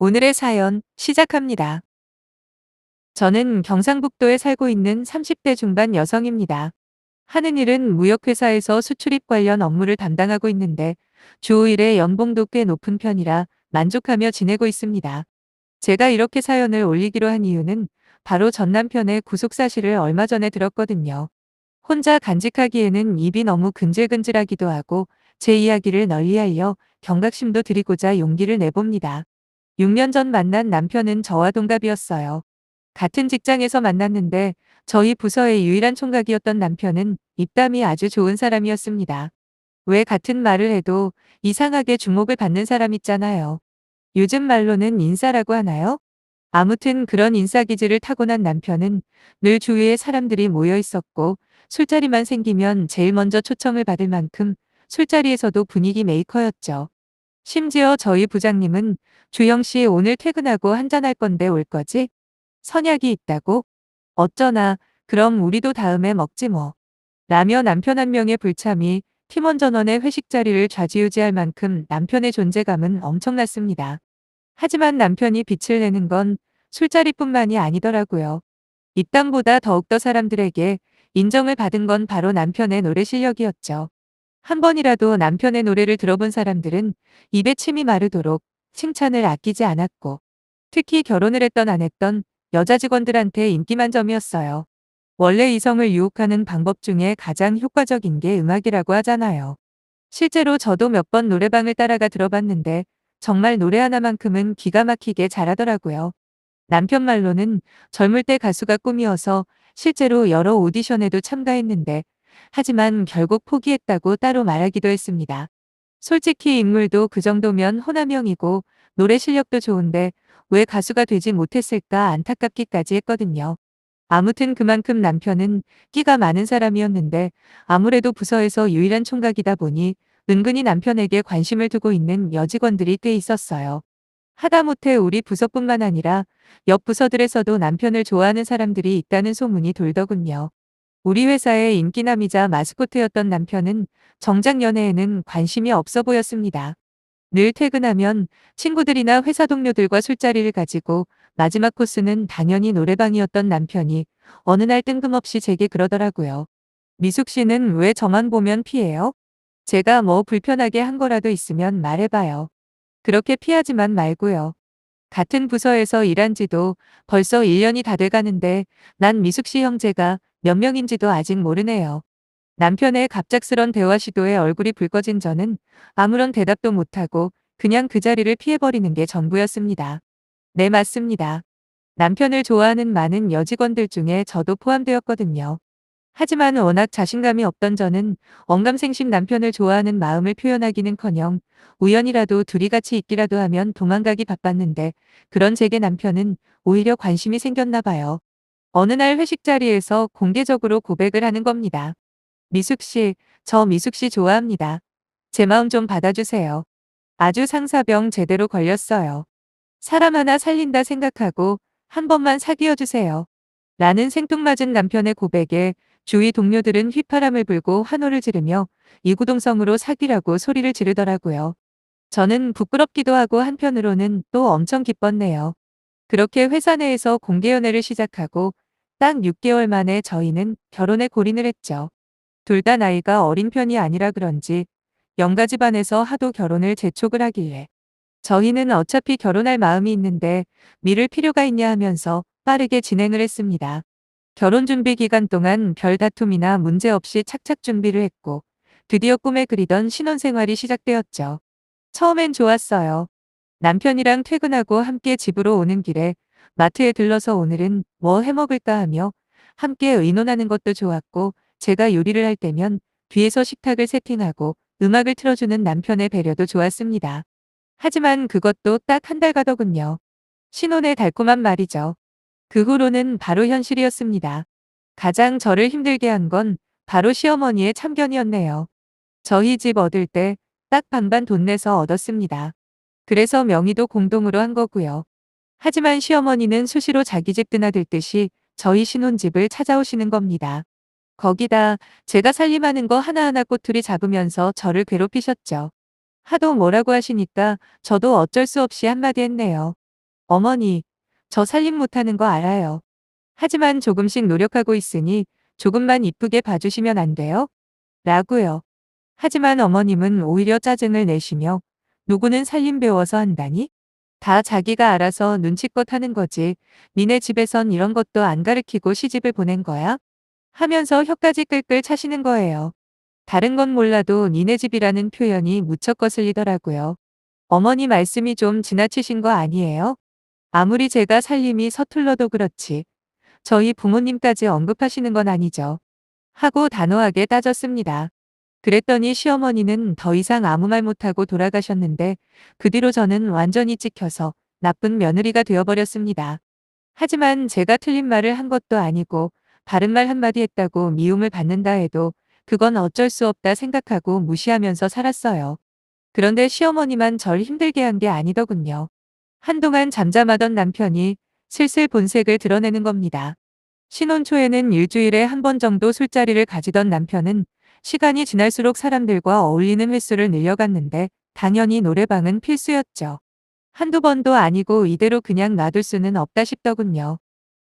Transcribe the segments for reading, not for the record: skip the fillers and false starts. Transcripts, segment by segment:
오늘의 사연 시작합니다. 저는 경상북도에 살고 있는 30대 중반 여성입니다. 하는 일은 무역회사에서 수출입 관련 업무를 담당하고 있는데 주 5일에 연봉도 꽤 높은 편이라 만족하며 지내고 있습니다. 제가 이렇게 사연을 올리기로 한 이유는 바로 전 남편의 구속 사실을 얼마 전에 들었거든요. 혼자 간직하기에는 입이 너무 근질근질하기도 하고 제 이야기를 널리 알려 경각심도 드리고자 용기를 내봅니다. 6년 전 만난 남편은 저와 동갑이었어요. 같은 직장에서 만났는데 저희 부서의 유일한 총각이었던 남편은 입담이 아주 좋은 사람이었습니다. 왜 같은 말을 해도 이상하게 주목을 받는 사람 있잖아요. 요즘 말로는 인싸라고 하나요? 아무튼 그런 인싸 기질을 타고난 남편은 늘 주위에 사람들이 모여 있었고 술자리만 생기면 제일 먼저 초청을 받을 만큼 술자리에서도 분위기 메이커였죠. 심지어 저희 부장님은 "주영 씨 오늘 퇴근하고 한잔할 건데 올 거지? 선약이 있다고? 어쩌나. 그럼 우리도 다음에 먹지 뭐." 라며 남편 한 명의 불참이 팀원 전원의 회식 자리를 좌지우지할 만큼 남편의 존재감은 엄청났습니다. 하지만 남편이 빛을 내는 건 술자리뿐만이 아니더라고요. 입담보다 더욱더 사람들에게 인정을 받은 건 바로 남편의 노래 실력이었죠. 한 번이라도 남편의 노래를 들어본 사람들은 입에 침이 마르도록 칭찬을 아끼지 않았고, 특히 결혼을 했던 안 했던 여자 직원들한테 인기 만점이었어요. 원래 이성을 유혹하는 방법 중에 가장 효과적인 게 음악이라고 하잖아요. 실제로 저도 몇 번 노래방을 따라가 들어봤는데 정말 노래 하나만큼은 기가 막히게 잘하더라고요. 남편 말로는 젊을 때 가수가 꿈이어서 실제로 여러 오디션에도 참가했는데 하지만 결국 포기했다고 따로 말하기도 했습니다. 솔직히 인물도 그 정도면 호남형이고 노래 실력도 좋은데 왜 가수가 되지 못했을까 안타깝기까지 했거든요. 아무튼 그만큼 남편은 끼가 많은 사람이었는데 아무래도 부서에서 유일한 총각이다 보니 은근히 남편에게 관심을 두고 있는 여직원들이 꽤 있었어요. 하다못해 우리 부서뿐만 아니라 옆 부서들에서도 남편을 좋아하는 사람들이 있다는 소문이 돌더군요. 우리 회사의 인기남이자 마스코트였던 남편은 정작 연애에는 관심이 없어 보였습니다. 늘 퇴근하면 친구들이나 회사 동료들과 술자리를 가지고 마지막 코스는 당연히 노래방이었던 남편이 어느 날 뜬금없이 제게 그러더라고요. "미숙 씨는 왜 저만 보면 피해요? 제가 뭐 불편하게 한 거라도 있으면 말해봐요. 그렇게 피하지만 말고요. 같은 부서에서 일한 지도 벌써 1년이 다 돼가는데 난 미숙 씨 형제가 몇 명인지도 아직 모르네요." 남편의 갑작스런 대화 시도에 얼굴이 붉어진 저는 아무런 대답도 못하고 그냥 그 자리를 피해버리는 게 전부였습니다. 네, 맞습니다. 남편을 좋아하는 많은 여직원들 중에 저도 포함되었거든요. 하지만 워낙 자신감이 없던 저는 언감생심 남편을 좋아하는 마음을 표현하기는커녕 우연이라도 둘이 같이 있기라도 하면 도망가기 바빴는데 그런 제게 남편은 오히려 관심이 생겼나 봐요. 어느 날 회식 자리에서 공개적으로 고백을 하는 겁니다. "미숙 씨, 저 미숙 씨 좋아합니다. 제 마음 좀 받아주세요." 아주 상사병 제대로 걸렸어요. "사람 하나 살린다 생각하고 한 번만 사귀어 주세요." 라는 생뚱맞은 남편의 고백에 주위 동료들은 휘파람을 불고 환호를 지르며 이구동성으로 사귀라고 소리를 지르더라고요. 저는 부끄럽기도 하고 한편으로는 또 엄청 기뻤네요. 그렇게 회사 내에서 공개 연애를 시작하고 딱 6개월 만에 저희는 결혼에 골인을 했죠. 둘 다 나이가 어린 편이 아니라 그런지 영가 집안에서 하도 결혼을 재촉을 하길래 저희는 어차피 결혼할 마음이 있는데 미룰 필요가 있냐 하면서 빠르게 진행을 했습니다. 결혼 준비 기간 동안 별 다툼이나 문제 없이 착착 준비를 했고 드디어 꿈에 그리던 신혼생활이 시작되었죠. 처음엔 좋았어요. 남편이랑 퇴근하고 함께 집으로 오는 길에 마트에 들러서 오늘은 뭐 해먹을까 하며 함께 의논하는 것도 좋았고, 제가 요리를 할 때면 뒤에서 식탁을 세팅하고 음악을 틀어주는 남편의 배려도 좋았습니다. 하지만 그것도 딱 한 달 가더군요. 신혼의 달콤한 말이죠. 그 후로는 바로 현실이었습니다. 가장 저를 힘들게 한 건 바로 시어머니의 참견이었네요. 저희 집 얻을 때 딱 반반 돈 내서 얻었습니다. 그래서 명의도 공동으로 한 거고요. 하지만 시어머니는 수시로 자기 집 드나들듯이 저희 신혼집을 찾아오시는 겁니다. 거기다 제가 살림하는 거 하나하나 꼬투리 잡으면서 저를 괴롭히셨죠. 하도 뭐라고 하시니까 저도 어쩔 수 없이 한마디 했네요. 어머니, 저 살림 못하는 거 알아요. 하지만 조금씩 노력하고 있으니 조금만 이쁘게 봐주시면 안 돼요? 라고요. 하지만 어머님은 오히려 짜증을 내시며 누구는 살림 배워서 한다니? 다 자기가 알아서 눈치껏 하는 거지. 니네 집에선 이런 것도 안 가르치고 시집을 보낸 거야? 하면서 혀까지 끌끌 차시는 거예요. 다른 건 몰라도 니네 집이라는 표현이 무척 거슬리더라고요. 어머니 말씀이 좀 지나치신 거 아니에요? 아무리 제가 살림이 서툴러도 그렇지. 저희 부모님까지 언급하시는 건 아니죠. 하고 단호하게 따졌습니다. 그랬더니 시어머니는 더 이상 아무 말 못하고 돌아가셨는데 그 뒤로 저는 완전히 찍혀서 나쁜 며느리가 되어버렸습니다. 하지만 제가 틀린 말을 한 것도 아니고 바른 말 한마디 했다고 미움을 받는다 해도 그건 어쩔 수 없다 생각하고 무시하면서 살았어요. 그런데 시어머니만 절 힘들게 한 게 아니더군요. 한동안 잠잠하던 남편이 슬슬 본색을 드러내는 겁니다. 신혼 초에는 일주일에 한 번 정도 술자리를 가지던 남편은 시간이 지날수록 사람들과 어울리는 횟수를 늘려갔는데 당연히 노래방은 필수였죠. 한두 번도 아니고 이대로 그냥 놔둘 수는 없다 싶더군요.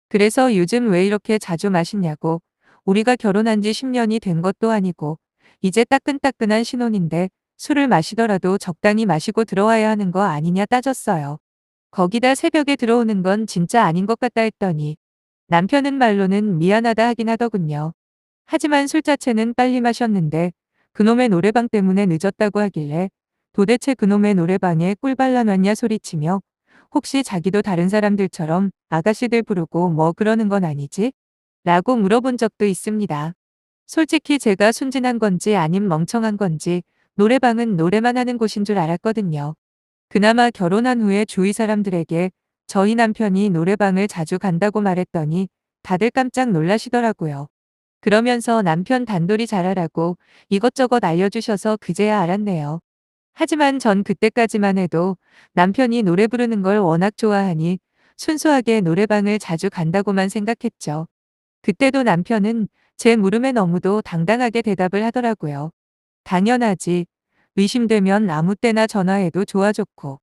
그래서 요즘 왜 이렇게 자주 마시냐고, 우리가 결혼한 지 10년이 된 것도 아니고 이제 따끈따끈한 신혼인데 술을 마시더라도 적당히 마시고 들어와야 하는 거 아니냐 따졌어요. 거기다 새벽에 들어오는 건 진짜 아닌 것 같다 했더니 남편은 말로는 미안하다 하긴 하더군요. 하지만 술 자체는 빨리 마셨는데 그놈의 노래방 때문에 늦었다고 하길래 도대체 그놈의 노래방에 꿀 발라놨냐 소리치며 혹시 자기도 다른 사람들처럼 아가씨들 부르고 뭐 그러는 건 아니지? 라고 물어본 적도 있습니다. 솔직히 제가 순진한 건지 아님 멍청한 건지 노래방은 노래만 하는 곳인 줄 알았거든요. 그나마 결혼한 후에 주위 사람들에게 저희 남편이 노래방을 자주 간다고 말했더니 다들 깜짝 놀라시더라고요. 그러면서 남편 단돌이 잘하라고 이것저것 알려주셔서 그제야 알았네요. 하지만 전 그때까지만 해도 남편이 노래 부르는 걸 워낙 좋아하니 순수하게 노래방을 자주 간다고만 생각했죠. 그때도 남편은 제 물음에 너무도 당당하게 대답을 하더라고요. 당연하지. 의심되면 아무 때나 전화해도 좋아 좋고.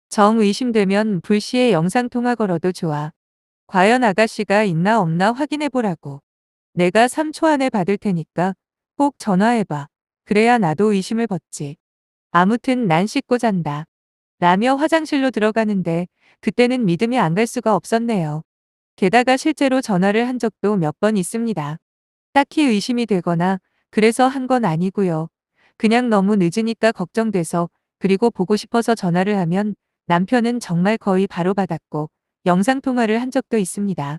정 의심되면 불시에 영상통화 걸어도 좋아. 과연 아가씨가 있나 없나 확인해 보라고. 내가 3초 안에 받을 테니까 꼭 전화해봐. 그래야 나도 의심을 벗지. 아무튼 난 씻고 잔다. 라며 화장실로 들어가는데 그때는 믿음이 안 갈 수가 없었네요. 게다가 실제로 전화를 한 적도 몇 번 있습니다. 딱히 의심이 되거나 그래서 한 건 아니고요. 그냥 너무 늦으니까 걱정돼서 그리고 보고 싶어서 전화를 하면 남편은 정말 거의 바로 받았고 영상통화를 한 적도 있습니다.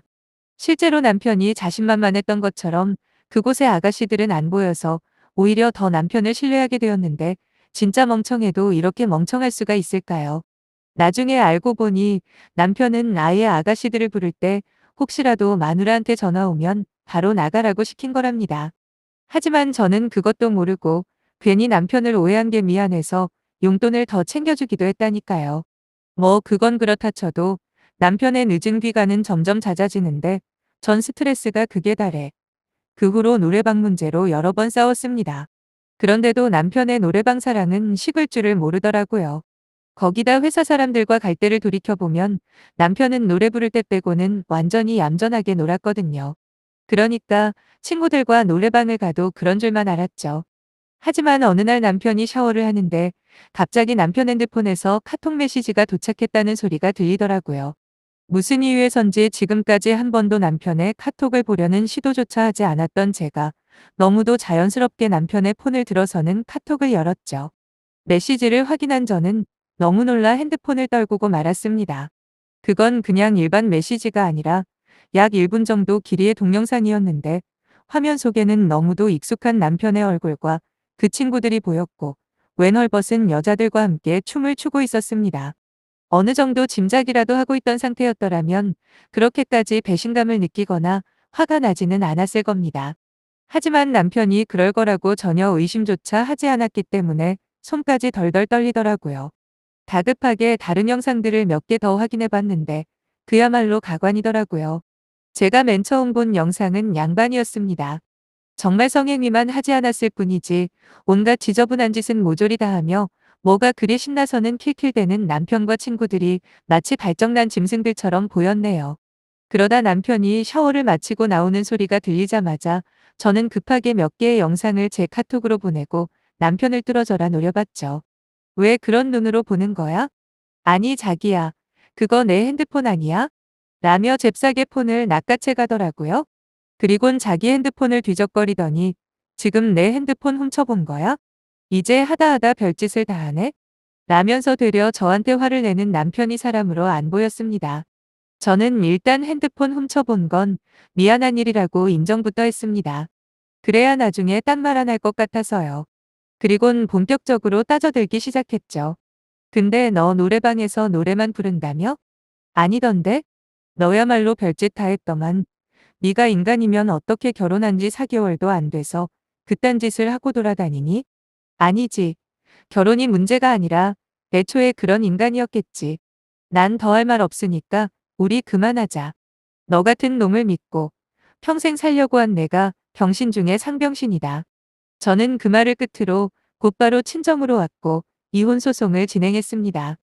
실제로 남편이 자신만만했던 것처럼 그곳의 아가씨들은 안 보여서 오히려 더 남편을 신뢰하게 되었는데 진짜 멍청해도 이렇게 멍청할 수가 있을까요? 나중에 알고 보니 남편은 아예 아가씨들을 부를 때 혹시라도 마누라한테 전화 오면 바로 나가라고 시킨 거랍니다. 하지만 저는 그것도 모르고 괜히 남편을 오해한 게 미안해서 용돈을 더 챙겨주기도 했다니까요. 뭐 그건 그렇다 쳐도 남편의 늦은 귀가는 점점 잦아지는데 전 스트레스가 극에 달해 그 후로 노래방 문제로 여러 번 싸웠습니다. 그런데도 남편의 노래방 사랑은 식을 줄을 모르더라고요. 거기다 회사 사람들과 갈 때를 돌이켜보면 남편은 노래 부를 때 빼고는 완전히 얌전하게 놀았거든요. 그러니까 친구들과 노래방을 가도 그런 줄만 알았죠. 하지만 어느 날 남편이 샤워를 하는데 갑자기 남편 핸드폰에서 카톡 메시지가 도착했다는 소리가 들리더라고요. 무슨 이유에선지 지금까지 한 번도 남편의 카톡을 보려는 시도조차 하지 않았던 제가 너무도 자연스럽게 남편의 폰을 들어서는 카톡을 열었죠. 메시지를 확인한 저는 너무 놀라 핸드폰을 떨구고 말았습니다. 그건 그냥 일반 메시지가 아니라 약 1분 정도 길이의 동영상이었는데 화면 속에는 너무도 익숙한 남편의 얼굴과 그 친구들이 보였고 웬 헐벗은 여자들과 함께 춤을 추고 있었습니다. 어느 정도 짐작이라도 하고 있던 상태였더라면 그렇게까지 배신감을 느끼거나 화가 나지는 않았을 겁니다. 하지만 남편이 그럴 거라고 전혀 의심조차 하지 않았기 때문에 손까지 덜덜 떨리더라고요. 다급하게 다른 영상들을 몇 개 더 확인해 봤는데 그야말로 가관이더라고요. 제가 맨 처음 본 영상은 양반이었습니다. 정말 성행위만 하지 않았을 뿐이지 온갖 지저분한 짓은 모조리 다 하며 뭐가 그리 신나서는 킬킬대는 남편과 친구들이 마치 발정난 짐승들처럼 보였네요. 그러다 남편이 샤워를 마치고 나오는 소리가 들리자마자 저는 급하게 몇 개의 영상을 제 카톡으로 보내고 남편을 뚫어져라 노려봤죠. 왜 그런 눈으로 보는 거야? 아니 자기야. 그거 내 핸드폰 아니야? 라며 잽싸게 폰을 낚아채 가더라고요. 그리곤 자기 핸드폰을 뒤적거리더니 지금 내 핸드폰 훔쳐본 거야? 이제 하다 하다 별짓을 다 하네? 라면서 되려 저한테 화를 내는 남편이 사람으로 안 보였습니다. 저는 일단 핸드폰 훔쳐본 건 미안한 일이라고 인정부터 했습니다. 그래야 나중에 딴 말 안 할 것 같아서요. 그리곤 본격적으로 따져들기 시작했죠. 근데 너 노래방에서 노래만 부른다며? 아니던데? 너야말로 별짓 다 했더만. 네가 인간이면 어떻게 결혼한 지 4개월도 안 돼서 그딴 짓을 하고 돌아다니니? 아니지. 결혼이 문제가 아니라 애초에 그런 인간이었겠지. 난 더 할 말 없으니까 우리 그만하자. 너 같은 놈을 믿고 평생 살려고 한 내가 병신 중에 상병신이다. 저는 그 말을 끝으로 곧바로 친정으로 왔고 이혼 소송을 진행했습니다.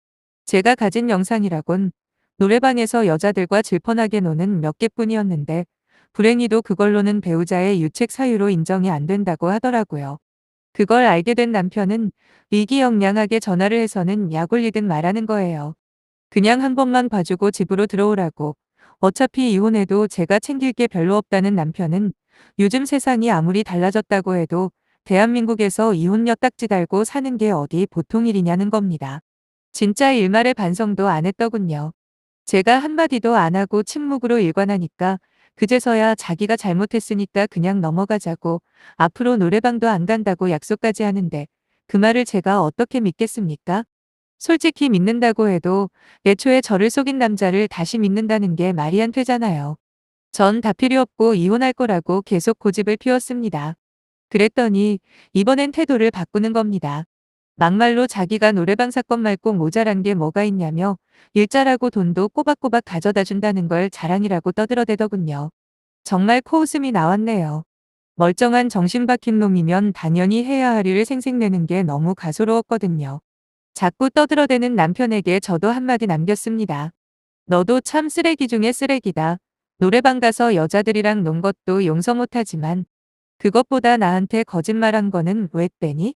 제가 가진 영상이라곤 노래방에서 여자들과 질펀하게 노는 몇 개뿐이었는데 불행히도 그걸로는 배우자의 유책 사유로 인정이 안 된다고 하더라고요. 그걸 알게 된 남편은 의기영양하게 전화를 해서는 약 올리듯 말하는 거예요. 그냥 한 번만 봐주고 집으로 들어오라고. 어차피 이혼해도 제가 챙길 게 별로 없다는 남편은 요즘 세상이 아무리 달라졌다고 해도 대한민국에서 이혼녀 딱지 달고 사는 게 어디 보통 일이냐는 겁니다. 진짜 일말의 반성도 안 했더군요. 제가 한마디도 안 하고 침묵으로 일관하니까 그제서야 자기가 잘못했으니까 그냥 넘어가자고 앞으로 노래방도 안 간다고 약속까지 하는데 그 말을 제가 어떻게 믿겠습니까? 솔직히 믿는다고 해도 애초에 저를 속인 남자를 다시 믿는다는 게 말이 안 되잖아요. 전 다 필요 없고 이혼할 거라고 계속 고집을 피웠습니다. 그랬더니 이번엔 태도를 바꾸는 겁니다. 막말로 자기가 노래방 사건 말고 모자란 게 뭐가 있냐며 일자라고 돈도 꼬박꼬박 가져다 준다는 걸 자랑이라고 떠들어대더군요. 정말 코웃음이 나왔네요. 멀쩡한 정신 박힌 놈이면 당연히 해야 할 일을 생색내는 게 너무 가소로웠거든요. 자꾸 떠들어대는 남편에게 저도 한마디 남겼습니다. 너도 참 쓰레기 중에 쓰레기다. 노래방 가서 여자들이랑 논 것도 용서 못하지만 그것보다 나한테 거짓말한 거는 왜 빼니?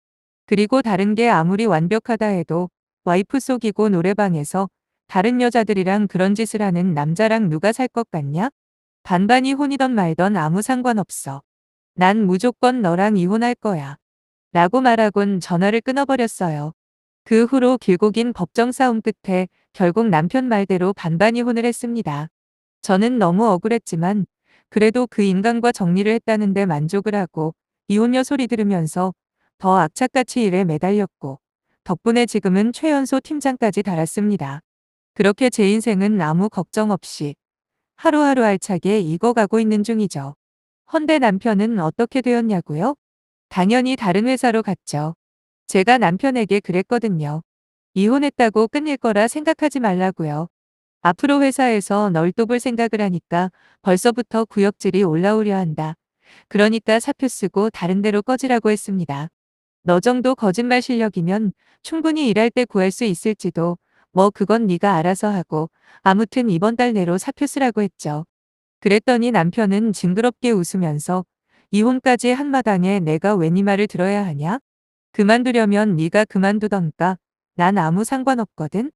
그리고 다른 게 아무리 완벽하다 해도 와이프 속이고 노래방에서 다른 여자들이랑 그런 짓을 하는 남자랑 누가 살 것 같냐? 반반이 혼이던 말던 아무 상관없어. 난 무조건 너랑 이혼할 거야. 라고 말하곤 전화를 끊어버렸어요. 그 후로 길고 긴 법정 싸움 끝에 결국 남편 말대로 반반 이혼을 했습니다. 저는 너무 억울했지만 그래도 그 인간과 정리를 했다는데 만족을 하고 이혼녀 소리 들으면서 더 악착같이 일에 매달렸고 덕분에 지금은 최연소 팀장까지 달았습니다. 그렇게 제 인생은 아무 걱정 없이 하루하루 알차게 익어가고 있는 중이죠. 헌데 남편은 어떻게 되었냐고요? 당연히 다른 회사로 갔죠. 제가 남편에게 그랬거든요. 이혼했다고 끝낼 거라 생각하지 말라고요. 앞으로 회사에서 널 또 볼 생각을 하니까 벌써부터 구역질이 올라오려 한다. 그러니까 사표 쓰고 다른 데로 꺼지라고 했습니다. 너 정도 거짓말 실력이면 충분히 일할 때 구할 수 있을지도 뭐 그건 네가 알아서 하고 아무튼 이번 달 내로 사표 쓰라고 했죠. 그랬더니 남편은 징그럽게 웃으면서 이혼까지 한마당에 내가 왜 네 말을 들어야 하냐? 그만두려면 네가 그만두던가. 난 아무 상관없거든.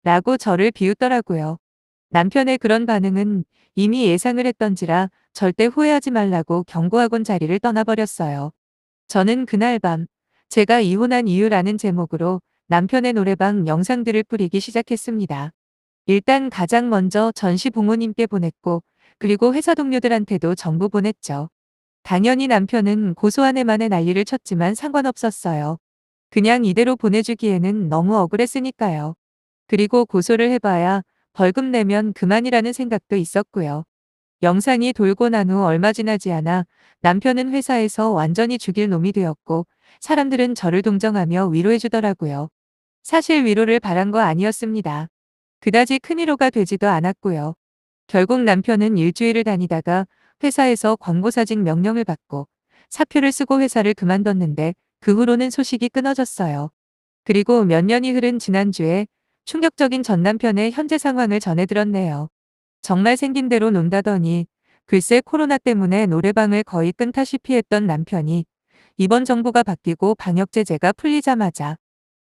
라고 저를 비웃더라고요. 남편의 그런 반응은 이미 예상을 했던지라 절대 후회하지 말라고 경고하곤 자리를 떠나버렸어요. 저는 그날 밤 제가 이혼한 이유라는 제목으로 남편의 노래방 영상들을 뿌리기 시작했습니다. 일단 가장 먼저 전시 부모님께 보냈고 그리고 회사 동료들한테도 전부 보냈죠. 당연히 남편은 고소한 애만의 난리를 쳤지만 상관없었어요. 그냥 이대로 보내주기에는 너무 억울했으니까요. 그리고 고소를 해봐야 벌금 내면 그만이라는 생각도 있었고요. 영상이 돌고 난 후 얼마 지나지 않아 남편은 회사에서 완전히 죽일 놈이 되었고 사람들은 저를 동정하며 위로해주더라고요. 사실 위로를 바란 거 아니었습니다. 그다지 큰 위로가 되지도 않았고요. 결국 남편은 일주일을 다니다가 회사에서 권고사직 명령을 받고 사표를 쓰고 회사를 그만뒀는데 그 후로는 소식이 끊어졌어요. 그리고 몇 년이 흐른 지난주에 충격적인 전 남편의 현재 상황을 전해들었네요. 정말 생긴 대로 논다더니 글쎄 코로나 때문에 노래방을 거의 끊다시피 했던 남편이 이번 정부가 바뀌고 방역 제재가 풀리자마자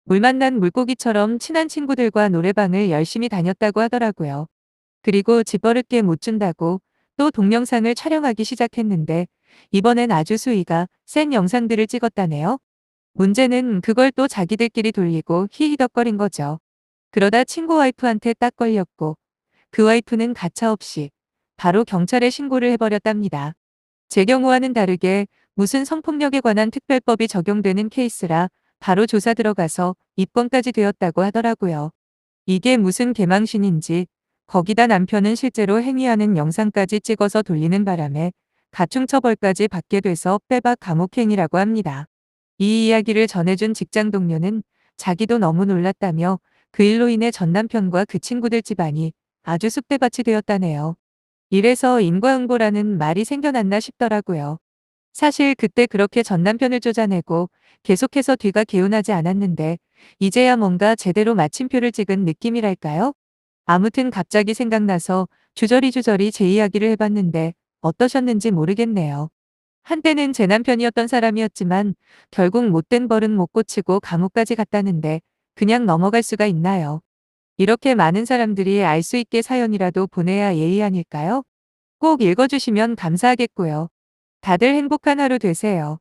물 만난 물고기처럼 친한 친구들과 노래방을 열심히 다녔다고 하더라고요. 그리고 집버릇게 못 준다고 또 동영상을 촬영하기 시작했는데 이번엔 아주 수위가 센 영상들을 찍었다네요. 문제는 그걸 또 자기들끼리 돌리고 히히덕거린 거죠. 그러다 친구 와이프한테 딱 걸렸고 그 와이프는 가차없이 바로 경찰에 신고를 해버렸답니다. 제 경우와는 다르게 무슨 성폭력에 관한 특별법이 적용되는 케이스라 바로 조사 들어가서 입건까지 되었다고 하더라고요. 이게 무슨 개망신인지 거기다 남편은 실제로 행위하는 영상까지 찍어서 돌리는 바람에 가중처벌까지 받게 돼서 빼박 감옥행이라고 합니다. 이 이야기를 전해준 직장 동료는 자기도 너무 놀랐다며 그 일로 인해 전 남편과 그 친구들 집안이 아주 쑥대밭이 되었다네요. 이래서 인과응보라는 말이 생겨났나 싶더라고요. 사실 그때 그렇게 전 남편을 쫓아내고 계속해서 뒤가 개운하지 않았는데 이제야 뭔가 제대로 마침표를 찍은 느낌이랄까요? 아무튼 갑자기 생각나서 주저리주저리 제 이야기를 해봤는데 어떠셨는지 모르겠네요. 한때는 제 남편이었던 사람이었지만 결국 못된 버릇 못 고치고 감옥까지 갔다는데 그냥 넘어갈 수가 있나요? 이렇게 많은 사람들이 알 수 있게 사연이라도 보내야 예의 아닐까요? 꼭 읽어주시면 감사하겠고요. 다들 행복한 하루 되세요.